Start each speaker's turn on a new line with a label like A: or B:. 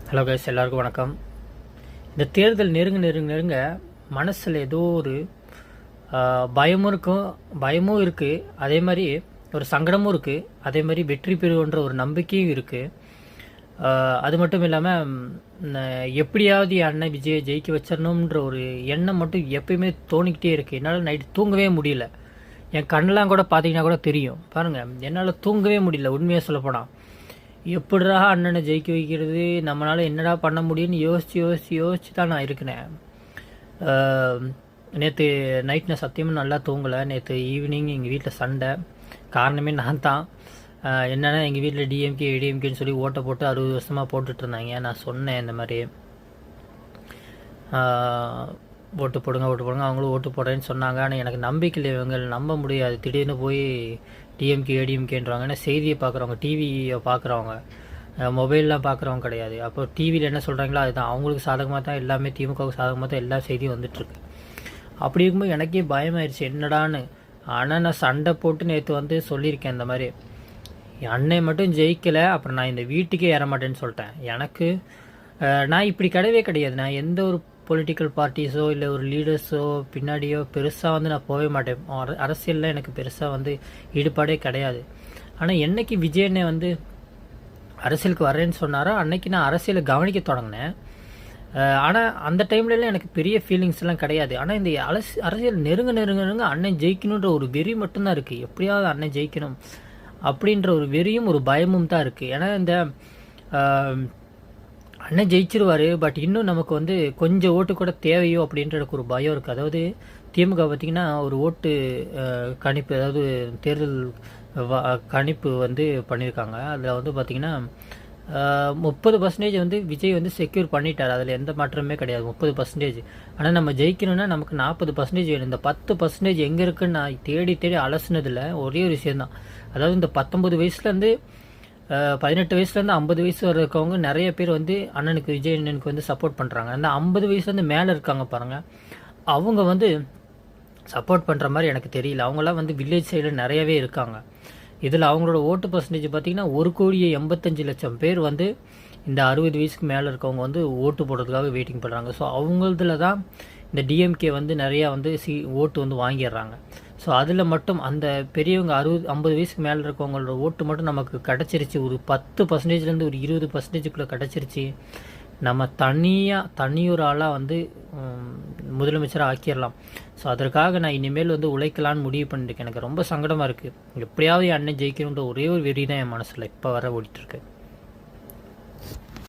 A: Hello guys, எல்லாருக்கும் வணக்கம். இந்த தேர்தல் நெருங்க மனசில் ஏதோ ஒரு பயமும் இருக்குது. அதே மாதிரி ஒரு சங்கடமும் இருக்குது. அதே மாதிரி வெற்றி பெறுவோன்ற ஒரு நம்பிக்கையும் இருக்குது. அது மட்டும் இல்லாமல் எப்படியாவது என் அண்ணன் விஜயை ஜெயிக்க வச்சிடணுன்ற ஒரு எண்ணம் மட்டும் எப்பயுமே தோணிக்கிட்டே இருக்குது. என்னால் நைட்டு தூங்கவே முடியல. என் கண்ணெலாம் கூட பார்த்தீங்கன்னா கூட தெரியும். பாருங்கள், என்னால் தூங்கவே முடியல. உண்மையாக சொல்லப்போனால் எப்படிடா அண்ணனை ஜெயிக்க வைக்கிறது, நம்மளால் என்னடா பண்ண முடியும்னு யோசிச்சு தான் நான் இருக்கிறேன். நேற்று நைட் நான் சத்தியமாக நல்லா தூங்கலை. நேற்று ஈவினிங் எங்கள் வீட்டில் சண்டை. காரணமே நான் தான். என்னென்னா எங்கள் வீட்டில் டிஎம்கே ஏடிஎம்கேன்னு சொல்லி ஓட்டை போட்டு 60 வருஷமாக போட்டுட்டு இருந்தாங்க. நான் சொன்னேன் இந்த மாதிரி ஓட்டு போடுங்க அவங்களும் ஓட்டு போடுறேன்னு சொன்னாங்க. ஆனால் எனக்கு நம்பிக்கை இல்லை, இவங்க நம்ப முடியாது. திடீர்னு போய் டிஎம்கே ஏடிஎம்கேன்றாங்க. ஏன்னா செய்தியை பார்க்குறவங்க, டிவியை பார்க்குறவங்க, மொபைல்லாம் பார்க்குறவங்க கிடையாது. அப்போ டிவியில் என்ன சொல்கிறாங்களோ அதுதான் அவங்களுக்கு சாதகமாக தான் எல்லாமே, திமுகவுக்கு சாதகமாக தான் எல்லா செய்தியும் வந்துட்டுருக்கு. அப்படி இருக்கும்போது எனக்கே பயமாயிடுச்சு என்னடான்னு. ஆனால் நான் சண்டை போட்டு நேற்று சொல்லியிருக்கேன் இந்த மாதிரி, என் அண்ணன் மட்டும் ஜெயிக்கலை அப்புறம் நான் இந்த வீட்டுக்கே ஏற மாட்டேன்னு சொல்லிட்டேன். எனக்கு நான் இப்படி கிடையாது. நான் எந்த ஒரு பொலிட்டிக்கல் பார்ட்டிஸோ இல்லை ஒரு லீடர்ஸோ பின்னாடியோ பெருசாக நான் போகவே மாட்டேன். அரசியலில் எனக்கு பெருசாக ஈடுபாடே கிடையாது. ஆனால் என்னைக்கு விஜயனை அரசியலுக்கு வர்றேன்னு சொன்னாரோ அன்னைக்கு நான் அரசியலை கவனிக்க தொடங்கினேன். ஆனால் அந்த டைம்லலாம் எனக்கு பெரிய ஃபீலிங்ஸ்லாம் கிடையாது. ஆனால் இந்த அரசியல் நெருங்க அண்ணன் ஜெயிக்கணுன்ற ஒரு வெறி மட்டும்தான் இருக்குது. எப்படியாவது அண்ணன் ஜெயிக்கணும் அப்படின்ற ஒரு வெறியும் ஒரு பயமும் தான் இருக்குது. ஏன்னா இந்த அண்ணன் ஜெயிச்சிருவார், பட் இன்னும் நமக்கு கொஞ்சம் ஓட்டு கூட தேவையோ அப்படின்ற எனக்கு ஒரு பயம் இருக்குது. அதாவது திமுக பார்த்திங்கன்னா ஒரு ஓட்டு கணிப்பு, அதாவது தேர்தல் கணிப்பு பண்ணியிருக்காங்க. அதில் பார்த்திங்கன்னா 30% விஜய் செக்யூர் பண்ணிட்டார். அதில் எந்த மாற்றமே கிடையாது, 30%. ஆனால் நம்ம ஜெயிக்கணும்னா நமக்கு 40% வேணும். இந்த 10% எங்கே இருக்குன்னு நான் தேடி அலசுனதில் ஒரே ஒரு விஷயந்தான். அதாவது இந்த 19 வயசுலேருந்து 18 வயசுலேருந்து 50 வயசு வரை இருக்கவங்க நிறைய பேர் அண்ணனுக்கு விஜய் அண்ணனுக்கு சப்போர்ட் பண்ணுறாங்க. அந்த 50 வயசுலேருந்து மேலே இருக்காங்க பாருங்கள், அவங்க சப்போர்ட் பண்ணுற மாதிரி எனக்கு தெரியல. அவங்களாம் வில்லேஜ் சைடில் நிறையவே இருக்காங்க. இதில் அவங்களோட ஓட்டு பர்சன்டேஜ் பார்த்திங்கன்னா 1,85,00,000 பேர் இந்த 60 வயசுக்கு மேலே இருக்கவங்க ஓட்டு போடுறதுக்காக வெயிட்டிங் பண்ணுறாங்க. ஸோ அவங்களதுல தான் இந்த டிஎம்கே நிறையா ஓட்டு வாங்கிடுறாங்க. ஸோ அதில் மட்டும் அந்த பெரியவங்க 50 வயசுக்கு மேலே இருக்கவங்களோட ஓட்டு மட்டும் நமக்கு கிடச்சிருச்சு. ஒரு 10%லேருந்து ஒரு 20%க்குள்ளே கிடச்சிருச்சு. நம்ம தனியொரு ஆளாக முதலமைச்சராக ஆக்கிடலாம். ஸோ அதற்காக நான் இனிமேல் உழைக்கலான்னு முடிவு பண்ணியிருக்கேன். எனக்கு ரொம்ப சங்கடமாக இருக்குது. எப்படியாவது என் அண்ணன் ஜெயிக்கணுன்ற ஒரே ஒரு வெறி தான் என் மனசில் இப்போ வர ஓடிட்டுருக்கு.